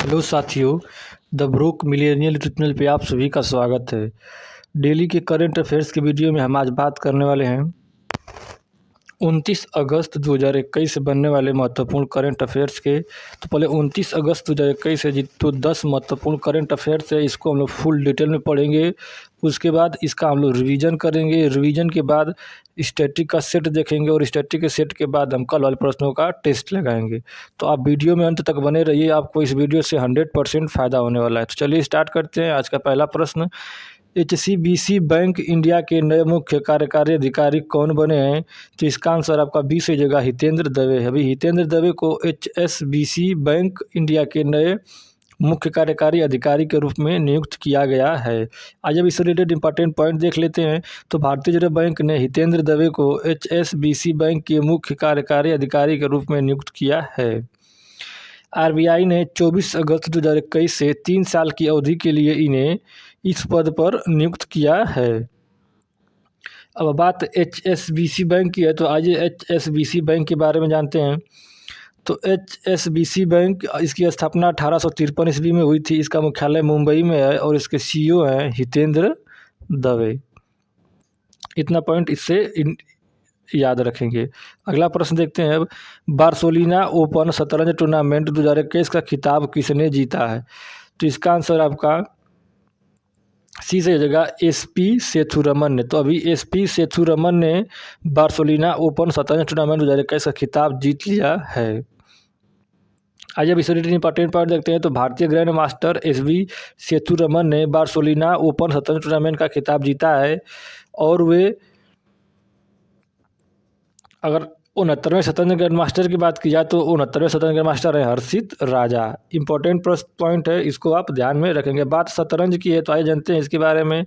Hello साथियों, the broke millennial YouTube channel पे आप सभी का स्वागत है। डेली के करंट अफेयर्स के वीडियो में हम आज बात करने वाले हैं 29 अगस्त 2021 से बनने वाले महत्वपूर्ण करंट अफेयर्स के। तो पहले 29 अगस्त 2021 से तो 10 महत्वपूर्ण करंट अफेयर्स है, इसको हम लोग फुल डिटेल में पढ़ेंगे। उसके बाद इसका हम लोग रिवीजन करेंगे। रिवीजन के बाद स्टैटिक का सेट देखेंगे और स्टैटिक के सेट के बाद हम कल वाले प्रश्नों का टेस्ट लगाएंगे। तो आप वीडियो में अंत तक बने रहिए, आपको इस वीडियो से 100% फ़ायदा होने वाला है। तो चलिए स्टार्ट करते हैं। आज का पहला प्रश्न, एचसीबीसी बैंक इंडिया के नए मुख्य कार्यकारी अधिकारी कौन बने हैं? तो इसका आंसर आपका बी से जगह हितेंद्र दवे है। अभी हितेंद्र दवे को एचएसबीसी बैंक इंडिया के नए मुख्य कार्यकारी अधिकारी के रूप में नियुक्त किया गया है। आज अब इससे रिलेटेड इंपॉर्टेंट पॉइंट देख लेते हैं। तो भारतीय रिजर्व बैंक ने हितेंद्र दवे को एचएसबीसी बैंक के मुख्य कार्यकारी अधिकारी के रूप में नियुक्त किया है। आरबीआई ने 24 अगस्त 2021 से 3 साल की अवधि के लिए इन्हें इस पद पर नियुक्त किया है। अब बात एचएसबीसी बैंक की है, तो आज एचएसबीसी बैंक के बारे में जानते हैं। तो एचएसबीसी बैंक, इसकी स्थापना 1853 ईस्वी में हुई थी। इसका मुख्यालय मुंबई में है और इसके सीईओ हैं हितेंद्र दवे। इतना पॉइंट इससे याद रखेंगे। अगला प्रश्न देखते हैं अब, बार्सिलोना ओपन शतरंज टूर्नामेंट 2021 का खिताब किसने जीता है? तो इसका आंसर आपका सी से जगह एसपी सेथुरमन ने। तो अभी एसपी सेथुरमन ने बार्सिलोना ओपन शतरंज टूर्नामेंट 2021 का खिताब जीत लिया है। आज अब इसे रिलेटेड इंपॉर्टेंट पॉइंट देखते हैं। तो भारतीय ग्रैंड मास्टर एसबी सेथुरमन ने बार्सिलोना ओपन शतरंज टूर्नामेंट का खिताब जीता है और वे, अगर 69वें शतरंज ग्रैंड मास्टर की बात की जाए तो 69वें शतरंज ग्रैंड मास्टर है हर्षित राजा। इंपॉर्टेंट पॉइंट है, इसको आप ध्यान में रखेंगे। बात शतरंज की है तो आइए जानते हैं इसके बारे में।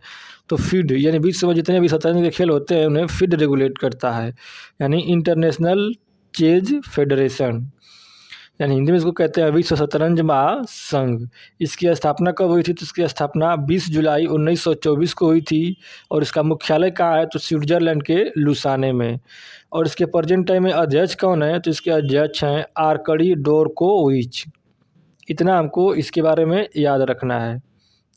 तो फीड यानी विश्व में जितने भी शतरंज के खेल होते हैं उन्हें फीड रेगुलेट करता है, यानी इंटरनेशनल चेज फेडरेशन, यानी हिंदी में इसको कहते हैं विश्व शतरंज महासंघ। इसकी स्थापना कब हुई थी? तो इसकी स्थापना 20 जुलाई 1924 को हुई थी और इसका मुख्यालय कहाँ है? तो स्विट्जरलैंड के लुसाने में। और इसके प्रेजेंट टाइम में अध्यक्ष कौन है? तो इसके अध्यक्ष हैं आर्कडी डोरकोविच। इतना हमको इसके बारे में याद रखना है।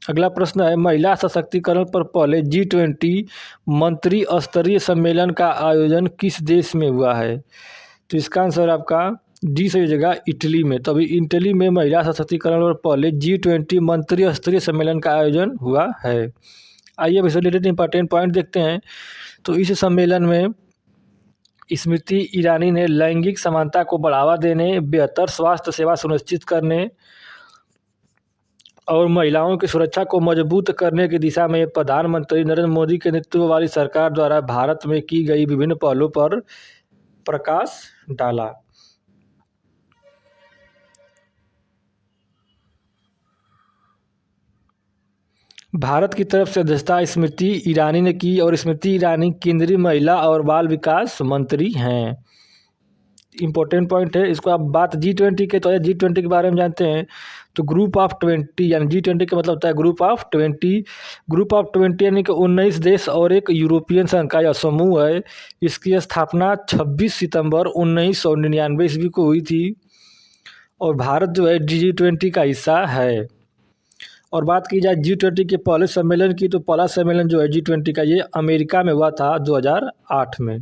अगला प्रश्न है, महिला सशक्तिकरण पर पहले G20 मंत्री स्तरीय सम्मेलन का आयोजन किस देश में हुआ है? तो इसका आंसर आपका डी से जगह इटली में। तो अभी इटली में महिला सशक्तिकरण और पहले G20 मंत्री स्तरीय सम्मेलन का आयोजन हुआ है। आइए अब इससे रिलेटेड इंपॉर्टेंट पॉइंट देखते हैं। तो इस सम्मेलन में स्मृति ईरानी ने लैंगिक समानता को बढ़ावा देने, बेहतर स्वास्थ्य सेवा सुनिश्चित करने और महिलाओं की सुरक्षा को मजबूत करने की दिशा में प्रधानमंत्री नरेंद्र मोदी के नेतृत्व वाली सरकार द्वारा भारत में की गई विभिन्न पहलों पर प्रकाश डाला। भारत की तरफ से अध्यक्षता स्मृति ईरानी ने की और स्मृति ईरानी केंद्रीय महिला और बाल विकास मंत्री हैं। इंपॉर्टेंट पॉइंट है, इसको आप बात G20 के, तो G20 के बारे में जानते हैं। तो ग्रुप ऑफ 20 यानी G20 का मतलब होता है ग्रुप ऑफ 20। ग्रुप ऑफ 20 यानी कि 19 देश और एक यूरोपियन संघ का यह समूह है। इसकी स्थापना 26 सितंबर 1999 ईस्वी को हुई थी और भारत जो है G20 का हिस्सा है। और बात की जाए G20 के पहले सम्मेलन की, तो पहला सम्मेलन जो है G20 का ये अमेरिका में हुआ था 2008 में।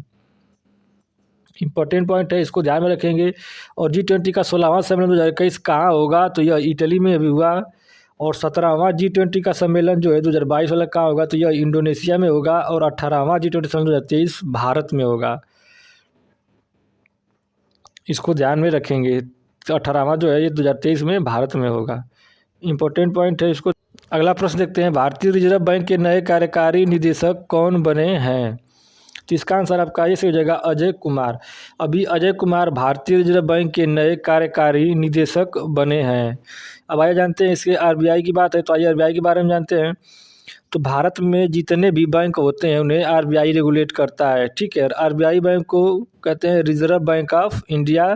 इंपॉर्टेंट पॉइंट है, इसको ध्यान में रखेंगे। और G20 का 16वां सम्मेलन 2021 कहाँ होगा? तो यह इटली में भी हुआ। और 17वां G20 का सम्मेलन जो है 2022 वाला कहाँ होगा? तो यह इंडोनेशिया में होगा। और 18वां G20 सम्मेलन 2023 भारत में होगा। इसको ध्यान में रखेंगे। तो 18वां जो है ये 2023 में भारत में होगा। इंपॉर्टेंट पॉइंट है इसको। अगला प्रश्न देखते हैं, भारतीय रिजर्व बैंक के नए कार्यकारी निदेशक कौन बने हैं? तो इसका आंसर आपका ये सही हो जाएगा अजय कुमार। अभी अजय कुमार भारतीय रिजर्व बैंक के नए कार्यकारी निदेशक बने हैं। अब आइए जानते हैं इसके आरबीआई की बात है तो आइए आरबीआई के बारे में जानते हैं। तो भारत में जितने भी बैंक होते हैं उन्हें आरबीआई रेगुलेट करता है, ठीक है। आरबीआई बैंक को कहते हैं रिजर्व बैंक ऑफ इंडिया।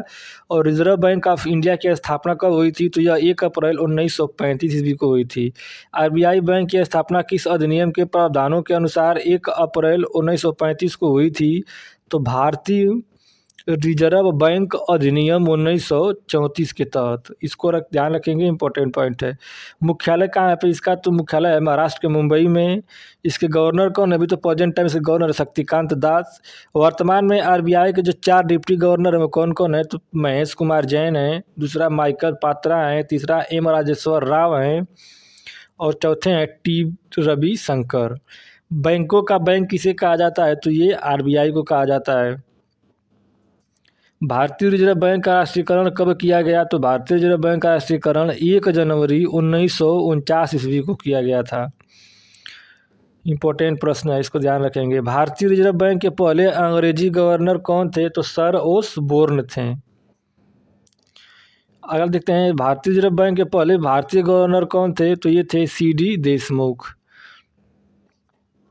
और रिजर्व बैंक ऑफ इंडिया की स्थापना कब हुई थी? तो यह 1 अप्रैल 1935 ईस्वी को हुई थी। आरबीआई बैंक की स्थापना किस अधिनियम के प्रावधानों के अनुसार 1 अप्रैल 1935 को हुई थी? तो भारतीय रिजर्व बैंक अधिनियम 1934 के तहत, इसको ध्यान रखेंगे, इंपॉर्टेंट पॉइंट है। मुख्यालय कहाँ है पे इसका, तो मुख्यालय है महाराष्ट्र के मुंबई में। इसके गवर्नर कौन है, अभी तो प्रेजेंट टाइम से गवर्नर शक्तिकांत दास। वर्तमान में आरबीआई के जो 4 डिप्टी गवर्नर है वो कौन कौन है, तो महेश कुमार जैन है, दूसरा माइकल पात्रा है, तीसरा एम राजेश्वर राव है और चौथे हैं टी रवि शंकर। बैंकों का बैंक किसे कहा जाता है, तो ये आरबीआई को कहा जाता है। भारतीय रिजर्व बैंक का राष्ट्रीयकरण कब किया गया, तो भारतीय रिजर्व बैंक का राष्ट्रीयकरण 1 जनवरी 1949 ईस्वी को किया गया था। इंपॉर्टेंट प्रश्न है, इसको ध्यान रखेंगे। भारतीय रिजर्व बैंक के पहले अंग्रेजी गवर्नर कौन थे, तो सर ओसबोर्न थे। अगर देखते हैं भारतीय रिजर्व बैंक के पहले भारतीय गवर्नर कौन थे, तो ये थे सीडी देशमुख।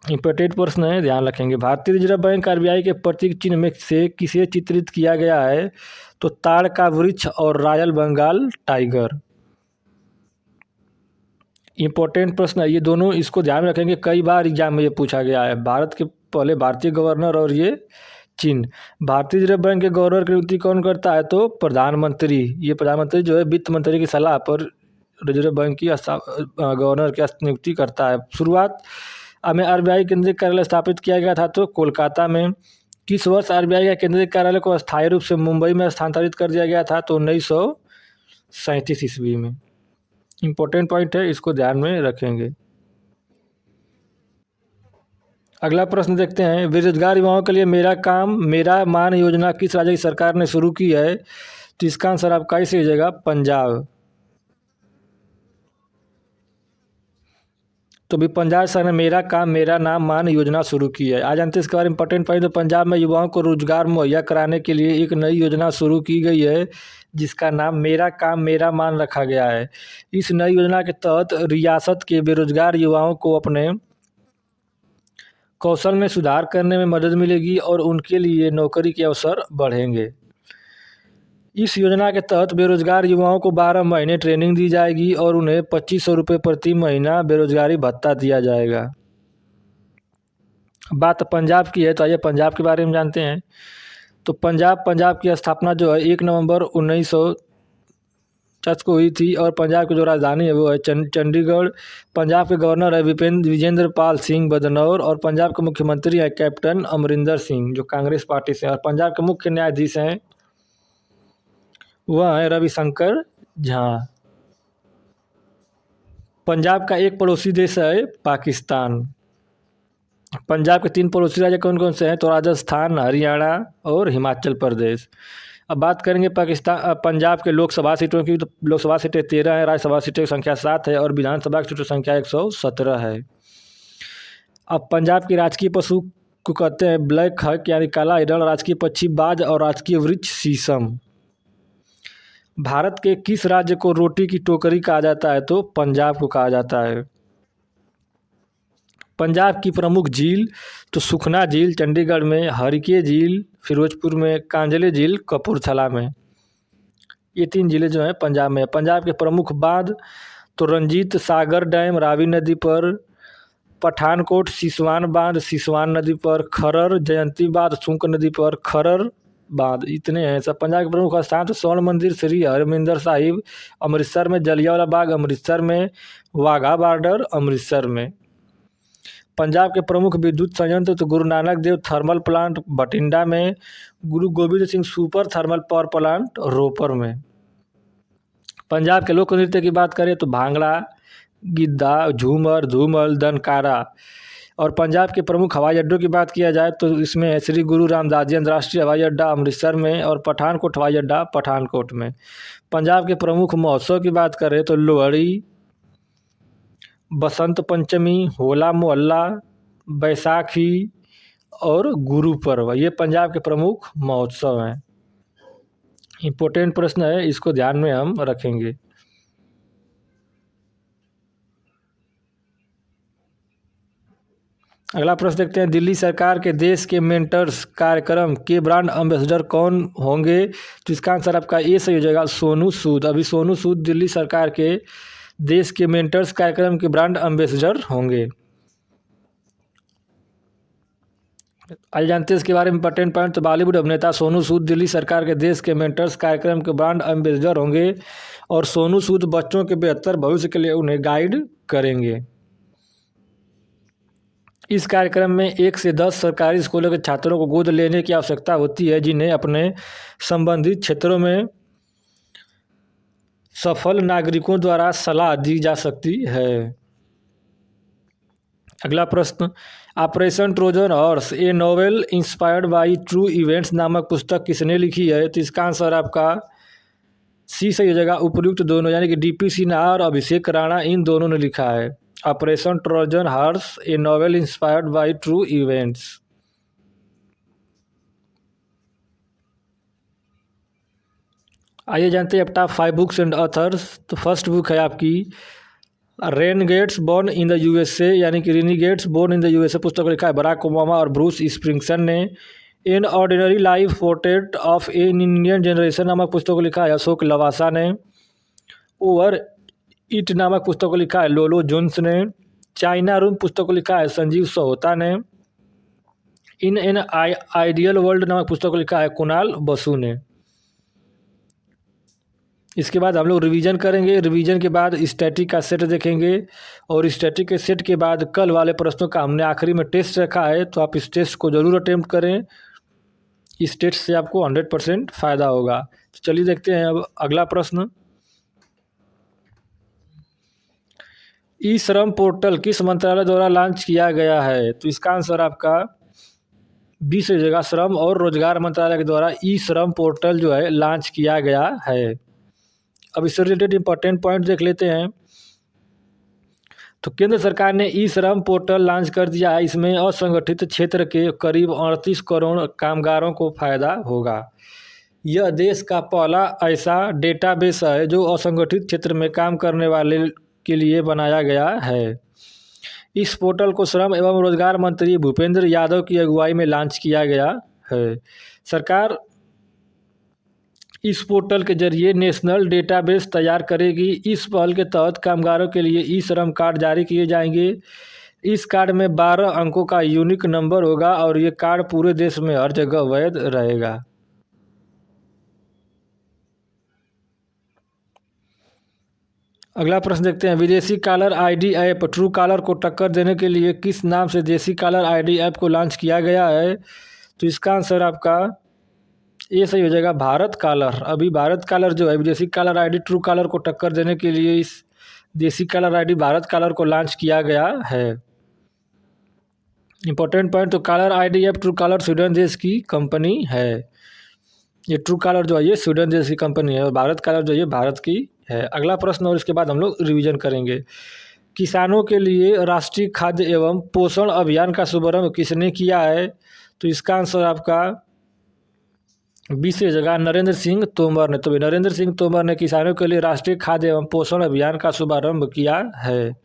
इंपॉर्टेंट प्रश्न है, ध्यान रखेंगे। भारतीय रिजर्व बैंक आरबीआई के प्रतीक चिन्ह में से किसे चित्रित किया गया है, तो ताड़ का वृक्ष और रॉयल बंगाल टाइगर। इंपॉर्टेंट प्रश्न है ये दोनों, इसको ध्यान रखेंगे, कई बार एग्जाम में ये पूछा गया है। भारत के पहले भारतीय गवर्नर और ये चिन्ह। भारतीय रिजर्व बैंक के गवर्नर की नियुक्ति कौन करता है, तो प्रधानमंत्री। ये प्रधानमंत्री जो है वित्त मंत्री की सलाह पर रिजर्व बैंक की गवर्नर की नियुक्ति करता है। शुरुआत में आरबीआई केंद्रीय कार्यालय स्थापित किया गया था, तो कोलकाता में। किस वर्ष आरबीआई का केंद्रीय कार्यालय को अस्थायी रूप से मुंबई में स्थानांतरित कर दिया गया था, तो 1937 ईस्वी में। इंपॉर्टेंट पॉइंट है, इसको ध्यान में रखेंगे। अगला प्रश्न देखते हैं, बेरोजगार युवाओं के लिए मेरा काम मेरा मान योजना किस राज्य की सरकार ने शुरू की है, तो इसका आंसर आपका इसे हो जाएगा पंजाब। तो भी पंजाब सरकार ने मेरा काम मेरा नाम मान योजना शुरू की है। आज जानते हैं इसके बारे में इंपॉर्टेंट पॉइंट। तो पंजाब में युवाओं को रोजगार मुहैया कराने के लिए एक नई योजना शुरू की गई है, जिसका नाम मेरा काम मेरा मान रखा गया है। इस नई योजना के तहत रियासत के बेरोजगार युवाओं को अपने कौशल में सुधार करने में मदद मिलेगी और उनके लिए नौकरी के अवसर बढ़ेंगे। इस योजना के तहत बेरोजगार युवाओं को 12 महीने ट्रेनिंग दी जाएगी और उन्हें 2500 रुपये प्रति महीना बेरोजगारी भत्ता दिया जाएगा। बात पंजाब की है, तो आइए पंजाब के बारे में जानते हैं। तो पंजाब की स्थापना जो है 1 नवंबर 1950 को हुई थी और पंजाब की जो राजधानी है वो है चंडीगढ़। पंजाब के गवर्नर है विजेंद्र पाल सिंह बदनौर और पंजाब के मुख्यमंत्री है कैप्टन अमरिंदर सिंह, जो कांग्रेस पार्टी से। और पंजाब के मुख्य न्यायाधीश हैं वह है रविशंकर झा। पंजाब का एक पड़ोसी देश है पाकिस्तान। पंजाब के 3 पड़ोसी राज्य कौन कौन से हैं, तो राजस्थान, हरियाणा और हिमाचल प्रदेश। अब बात करेंगे पंजाब के लोकसभा सीटों की, तो लोकसभा सीटें 13 है, राज्यसभा सीटों की संख्या 7 है और विधानसभा की सीटों की संख्या 117 है। अब पंजाब की राजकीय पशु को कहते हैं ब्लैक हक यानी काला हिरण, राजकीय पक्षी बाज और राजकीय वृक्ष शीशम। भारत के किस राज्य को रोटी की टोकरी कहा जाता है, तो पंजाब को कहा जाता है। पंजाब की प्रमुख झील, तो सुखना झील चंडीगढ़ में, हरिके झील फिरोजपुर में, कांजले झील कपूरथला में। ये 3 जिले जो हैं पंजाब में। पंजाब के प्रमुख बांध, तो रंजीत सागर डैम रावी नदी पर, पठानकोट सिसवान बांध सिसवान नदी पर, खरर जयंती बांध सुंक नदी पर, खरर बांध। इतने हैं सब। पंजाब के प्रमुख स्थान, तो स्वर्ण मंदिर श्री हरमिंदर साहिब अमृतसर में, जलियांवाला बाग अमृतसर में, वाघा बॉर्डर अमृतसर में। पंजाब के प्रमुख विद्युत संयंत्र, तो गुरु नानक देव थर्मल प्लांट बठिंडा में, Guru Govind Singh super thermal power plant Ropar में। पंजाब के लोक नृत्य की बात करें तो भांगड़ा, गिद्धा, झूमर, धूमल, दनकारा। और पंजाब के प्रमुख हवाई अड्डों की बात किया जाए तो इसमें है श्री गुरु रामदास जी अंतर्राष्ट्रीय हवाई अड्डा अमृतसर में और पठानकोट हवाई अड्डा पठानकोट में। पंजाब के प्रमुख महोत्सव की बात करें तो लोहड़ी, बसंत पंचमी, होला मोहल्ला, बैसाखी और गुरु पर्व, ये पंजाब के प्रमुख महोत्सव हैं। इम्पोर्टेंट प्रश्न है, इसको ध्यान में हम रखेंगे। अगला प्रश्न देखते हैं, दिल्ली सरकार के देश के मेंटर्स कार्यक्रम के ब्रांड एम्बेसडर कौन होंगे, तो इसका आंसर आपका ए सही हो जाएगा, सोनू सूद। अभी सोनू सूद दिल्ली सरकार के देश के मेंटर्स कार्यक्रम के ब्रांड एम्बेसडर होंगे। आज जानते हैं इसके बारे में इंपॉर्टेंट पॉइंट। तो बॉलीवुड अभिनेता सोनू सूद दिल्ली सरकार के देश के मेंटर्स कार्यक्रम के ब्रांड एम्बेसडर होंगे और सोनू सूद बच्चों के बेहतर भविष्य के लिए उन्हें गाइड करेंगे। इस कार्यक्रम में 1 से 10 सरकारी स्कूलों के छात्रों को गोद लेने की आवश्यकता होती है, जिन्हें अपने संबंधित क्षेत्रों में सफल नागरिकों द्वारा सलाह दी जा सकती है। अगला प्रश्न, operation Trojan horse a novel inspired by true events नामक पुस्तक किसने लिखी है? तो इसका आंसर आपका सी सही हो जाएगा। उपयुक्त दोनों यानी कि डीपी सिन्हा और अभिषेक राणा, इन दोनों ने लिखा है operation Trojan horse a novel inspired by true events. आइए जानते हैं अब टॉप 5 बुक्स एंड ऑथर्स। तो फर्स्ट बुक है आपकी renegades born in the USA यानी कि renegades born in the USA पुस्तक को लिखा है बराक ओबामा और ब्रूस स्प्रिंगसन ने। In ordinary life portrait of an Indian generation नामक पुस्तक को लिखा है अशोक लवासा ने। ओवर इट नामक पुस्तक को लिखा है लोलो जोन्स ने। चाइना रूम पुस्तक को लिखा है संजीव सोहता ने। इन एन आइडियल वर्ल्ड नामक पुस्तक को लिखा है कुणाल बसु ने। इसके बाद हम लोग रिवीजन करेंगे। रिवीजन के बाद स्टैटिक का सेट देखेंगे और स्टैटिक के सेट के बाद कल वाले प्रश्नों का हमने आखिरी में टेस्ट रखा है, तो आप इस टेस्ट को ज़रूर अटेम्प्ट करें। इस टेस्ट से आपको 100% फ़ायदा होगा। तो चलिए देखते हैं अब अगला प्रश्न। ई श्रम पोर्टल किस मंत्रालय द्वारा लॉन्च किया गया है? तो इसका आंसर आपका 20 जगह श्रम और रोजगार मंत्रालय के द्वारा ई श्रम पोर्टल जो है लॉन्च किया गया है। अब इससे रिलेटेड इंपॉर्टेंट पॉइंट देख लेते हैं। तो केंद्र सरकार ने ई श्रम पोर्टल लॉन्च कर दिया है। इसमें असंगठित क्षेत्र के करीब 38 करोड़ कामगारों को फायदा होगा। यह देश का पहला ऐसा डेटाबेस है जो असंगठित क्षेत्र में काम करने वाले के लिए बनाया गया है। इस पोर्टल को श्रम एवं रोजगार मंत्री भूपेंद्र यादव की अगुवाई में लॉन्च किया गया है। सरकार इस पोर्टल के जरिए नेशनल डेटाबेस तैयार करेगी। इस पहल के तहत कामगारों के लिए ई श्रम कार्ड जारी किए जाएंगे। इस कार्ड में 12 अंकों का यूनिक नंबर होगा और ये कार्ड पूरे देश में हर जगह वैध रहेगा। अगला प्रश्न देखते हैं। विदेशी caller ID app true collar को टक्कर देने के लिए किस नाम से देसी कॉलर आईडी ऐप को लॉन्च किया गया है? तो इसका आंसर आपका ये सही हो जाएगा भारत कॉलर। अभी भारत कॉलर जो है विदेशी कॉलर आईडी ट्रू कॉलर को टक्कर देने के लिए इस देसी कॉलर आईडी भारत कॉलर को लॉन्च किया गया है। इंपॉर्टेंट पॉइंट, तो caller ID app true collar Sweden देश की कंपनी है। ये ट्रू कॉलर जो है ये स्वीडन देश की कंपनी है और भारत कॉलर जो है ये भारत की है। अगला प्रश्न और इसके बाद हम लोग रिवीजन करेंगे। किसानों के लिए राष्ट्रीय खाद्य एवं पोषण अभियान का शुभारंभ किसने किया है? तो इसका आंसर आपका 20 जगह नरेंद्र सिंह तोमर ने। तो नरेंद्र सिंह तोमर ने किसानों के लिए राष्ट्रीय खाद्य एवं पोषण अभियान का शुभारंभ किया है।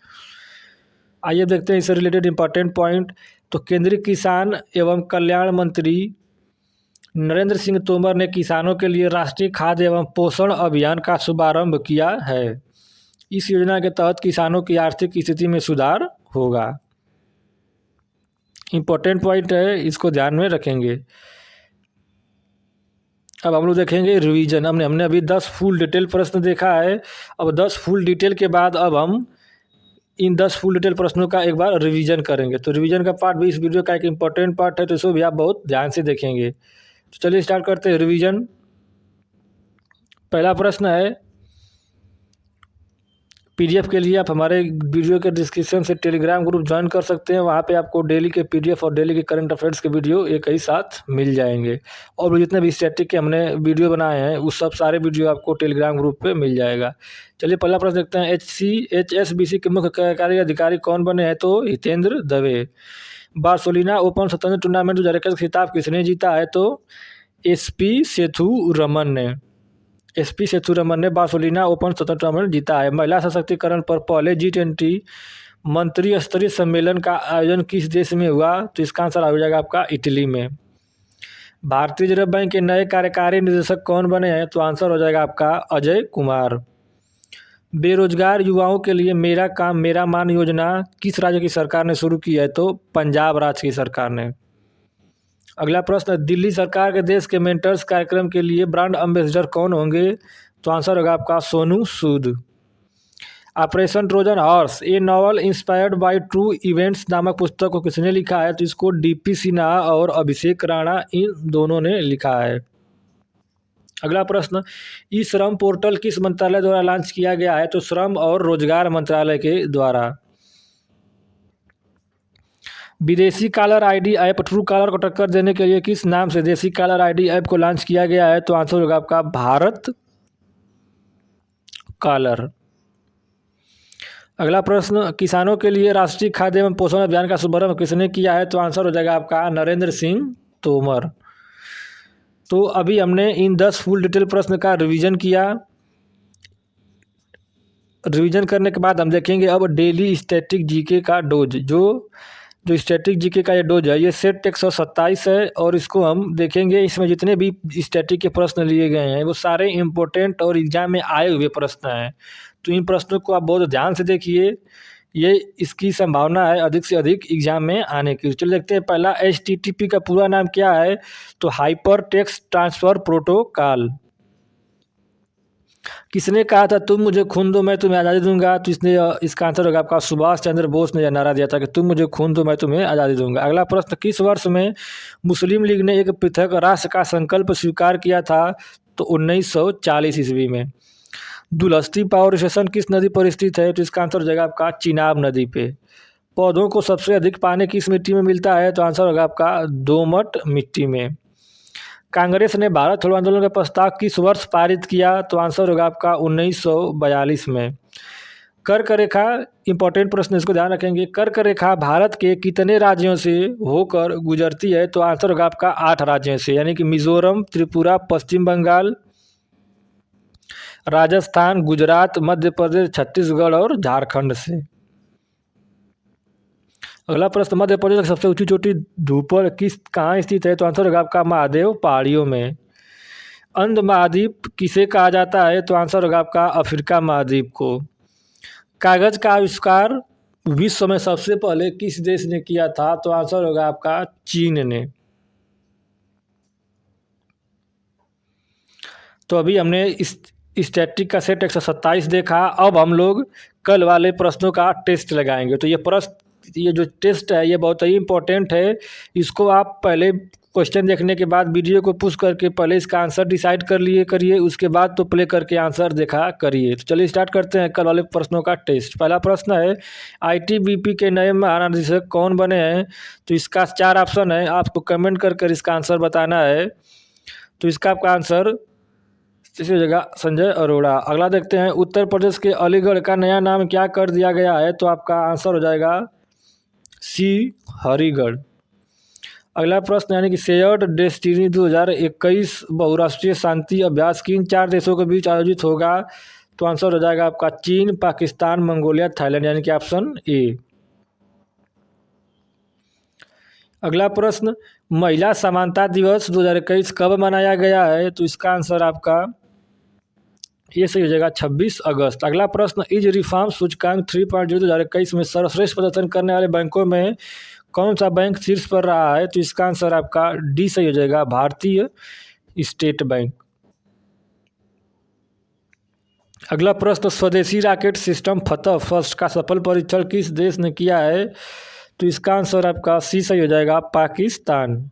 आइए देखते हैं इससे रिलेटेड इंपॉर्टेंट पॉइंट। तो केंद्रीय किसान एवं कल्याण मंत्री नरेंद्र सिंह तोमर ने किसानों के लिए राष्ट्रीय खाद्य एवं पोषण अभियान का शुभारंभ किया है। इस योजना के तहत किसानों की आर्थिक स्थिति में सुधार होगा। इंपॉर्टेंट पॉइंट है, इसको ध्यान में रखेंगे। अब हम लोग देखेंगे रिवीजन। हमने अभी 10 फुल डिटेल प्रश्न देखा है। अब 10 फुल डिटेल के बाद अब हम इन 10 फुल डिटेल प्रश्नों का एक बार रिवीजन करेंगे। तो रिवीजन का पार्ट भी इस वीडियो का एक इंपॉर्टेंट पार्ट है, तो इसको भी आप बहुत ध्यान से देखेंगे। तो चलिए स्टार्ट करते हैं रिवीजन। पहला प्रश्न है, पीडीएफ के लिए आप हमारे वीडियो के डिस्क्रिप्शन से टेलीग्राम ग्रुप ज्वाइन कर सकते हैं। वहाँ पे आपको डेली के पीडीएफ और डेली के करंट अफेयर्स के वीडियो एक ही साथ मिल जाएंगे। और जितने भी स्टैटिक के हमने वीडियो बनाए हैं उस सब सारे वीडियो आपको टेलीग्राम ग्रुप पे मिल जाएगा। चलिए पहला प्रश्न देखते हैं। HSBC के मुख्य कार्यकारी अधिकारी कौन बने हैं? तो हितेंद्र दवे। बार्सिलोना ओपन स्वतंत्र टूर्नामेंट 2021 खिताब किसने जीता है? तो SP सेथुरमन ने बार्सिलोना ओपन स्वतंत्र टूर्नामेंट जीता है। महिला सशक्तिकरण पर पहले G20 मंत्री स्तरीय सम्मेलन का आयोजन किस देश में हुआ? तो इसका आंसर हो जाएगा आपका इटली में। भारतीय रिजर्व बैंक के नए कार्यकारी निदेशक कौन बने हैं? तो आंसर हो जाएगा आपका अजय कुमार। बेरोजगार युवाओं के लिए मेरा काम मेरा मान योजना किस राज्य की सरकार ने शुरू की है? तो पंजाब राज्य की सरकार ने। अगला प्रश्न, दिल्ली सरकार के देश के मेंटर्स कार्यक्रम के लिए ब्रांड एम्बेसडर कौन होंगे? तो आंसर होगा आपका Sonu Sood. Operation Trojan horse, a novel inspired by true events नामक पुस्तक को किसने लिखा है? तो इसको डीपी सिन्हा और अभिषेक राणा इन दोनों ने लिखा है। अगला प्रश्न, ई श्रम पोर्टल किस मंत्रालय द्वारा लॉन्च किया गया है? तो श्रम और रोजगार मंत्रालय के द्वारा। विदेशी caller ID app true collar को टक्कर देने के लिए किस नाम से देसी कॉलर आईडी ऐप को लॉन्च किया गया है? तो आंसर होगा आपका भारत कॉलर। अगला प्रश्न, किसानों के लिए राष्ट्रीय खाद्य एवं पोषण अभियान का शुभारंभ किसने किया है? तो आंसर हो जाएगा आपका नरेंद्र सिंह तोमर। तो अभी हमने इन 10 फुल डिटेल प्रश्न का रिवीजन किया। रिवीजन करने के बाद हम देखेंगे अब डेली स्टैटिक जीके का डोज। जो स्टैटिक जीके का ये डोज है ये सेट 127 है और इसको हम देखेंगे। इसमें जितने भी स्टैटिक के प्रश्न लिए गए हैं वो सारे इम्पोर्टेंट और एग्जाम में आए हुए प्रश्न हैं। तो इन प्रश्नों को आप बहुत ध्यान से देखिए, ये इसकी संभावना है अधिक से अधिक एग्जाम में आने की। चलिए देखते हैं पहला, HTTP का पूरा नाम क्या है? तो हाइपर टेक्स्ट ट्रांसफर प्रोटोकॉल। किसने कहा था तुम मुझे खून दो मैं तुम्हें आज़ादी दूंगा? तो इसका आंसर होगा आपका सुभाष चंद्र बोस ने यह नारा दिया था कि तुम मुझे खून दो मैं तुम्हें आज़ादी दूंगा। अगला प्रश्न, किस वर्ष में मुस्लिम लीग ने एक पृथक राष्ट्र का संकल्प स्वीकार किया था? तो 1940 ईस्वी में। दुलहस्ती पावर स्टेशन किस नदी पर स्थित है? तो इसका आंसर हो जाएगा आपका चिनाब नदी पे। पौधों को सबसे अधिक पानी किस मिट्टी में मिलता है? तो आंसर होगा आपका दोमट मिट्टी में। कांग्रेस ने भारत छोड़ो आंदोलन का प्रस्ताव किस वर्ष पारित किया? तो आंसर होगा आपका 1942 में। कर्क रेखा, इंपॉर्टेंट प्रश्न, इसको ध्यान रखेंगे। कर्क रेखा भारत के कितने राज्यों से होकर गुजरती है? तो आंसर होगा आपका 8 राज्यों से, यानी कि मिजोरम, त्रिपुरा, पश्चिम बंगाल, राजस्थान, गुजरात, मध्य प्रदेश, छत्तीसगढ़ और झारखंड से। अगला प्रश्न, मध्य प्रदेश की सबसे ऊंची चोटी धूपर कहाँ स्थित है? तो आंसर होगा आपका महादेव पहाड़ियों में। अंध महाद्वीप किसे कहा जाता है? तो आंसर होगा आपका अफ्रीका महाद्वीप को। कागज का आविष्कार विश्व में सबसे पहले किस देश ने किया था? तो आंसर होगा आपका चीन ने। तो अभी हमने इस स्टैटिक का सेट 127 देखा। अब हम लोग कल वाले प्रश्नों का टेस्ट लगाएंगे। तो ये जो टेस्ट है ये बहुत ही इंपॉर्टेंट है। इसको आप पहले क्वेश्चन देखने के बाद वीडियो को पुश करके पहले इसका आंसर डिसाइड करिए, उसके बाद तो प्ले करके आंसर देखा करिए। तो चलिए स्टार्ट करते हैं कल वाले प्रश्नों का टेस्ट। पहला प्रश्न है, ITBP के नए महानिदेशक कौन बने हैं? तो इसका 4 ऑप्शन है, आपको कमेंट कर इसका आंसर बताना है। तो इसका आपका आंसर इसी जगह संजय अरोड़ा। अगला देखते हैं, उत्तर प्रदेश के अलीगढ़ का नया नाम क्या कर दिया गया है? तो आपका आंसर हो जाएगा सी हरिगढ़। अगला प्रश्न, यानी कि शेयर्ड डेस्टिनी 2021 बहुराष्ट्रीय शांति अभ्यास किन 4 देशों के बीच आयोजित होगा? तो आंसर हो जाएगा आपका चीन, पाकिस्तान, मंगोलिया, थाईलैंड, यानी कि ऑप्शन ए। अगला प्रश्न, महिला समानता दिवस 2021 कब मनाया गया है? तो इसका आंसर आपका ये सही हो जाएगा 26 अगस्त। अगला प्रश्न, इज रिफॉर्म सूचकांक 3.0 2021 में सर्वश्रेष्ठ प्रदर्शन करने वाले बैंकों में कौन सा बैंक शीर्ष पर रहा है? तो इसका आंसर आपका डी सही हो जाएगा, भारतीय स्टेट बैंक। अगला प्रश्न, स्वदेशी रॉकेट सिस्टम फतह फर्स्ट का सफल परीक्षण किस देश ने किया है? तो इसका आंसर आपका सी सही हो जाएगा, पाकिस्तान।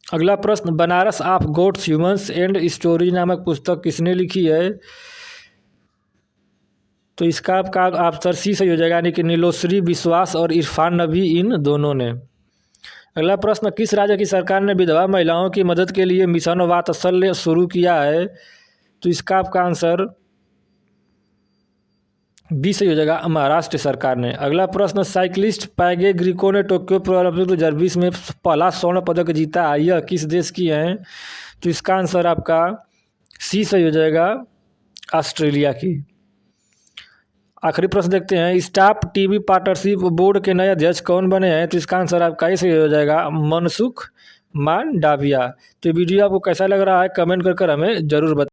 अगला प्रश्न, Banaras of gods humans and story नामक पुस्तक किसने लिखी है? तो इसका आपका आंसर सी सही हो जाएगा, यानी कि नीलोश्री विश्वास और इरफान नबी, इन दोनों ने। अगला प्रश्न, किस राज्य की सरकार ने विधवा महिलाओं की मदद के लिए मिशन वात्सल्य शुरू किया है? तो इसका आपका आंसर बी सही हो जाएगा, महाराष्ट्र सरकार ने। अगला प्रश्न, साइक्लिस्ट पैगे ग्रिको ने टोक्यो ओलंपिक 2020 में पहला स्वर्ण पदक जीता है, यह किस देश की है? तो इसका आंसर आपका सी सही हो जाएगा, ऑस्ट्रेलिया की। आखिरी प्रश्न देखते हैं, स्टाफ टीवी पार्टनरशिप बोर्ड के नए अध्यक्ष कौन बने हैं? तो इसका आंसर आपका सही हो जाएगा, मनसुख मांडविया। तो वीडियो आपको कैसा लग रहा है कमेंट कर हमें जरूर बताएं।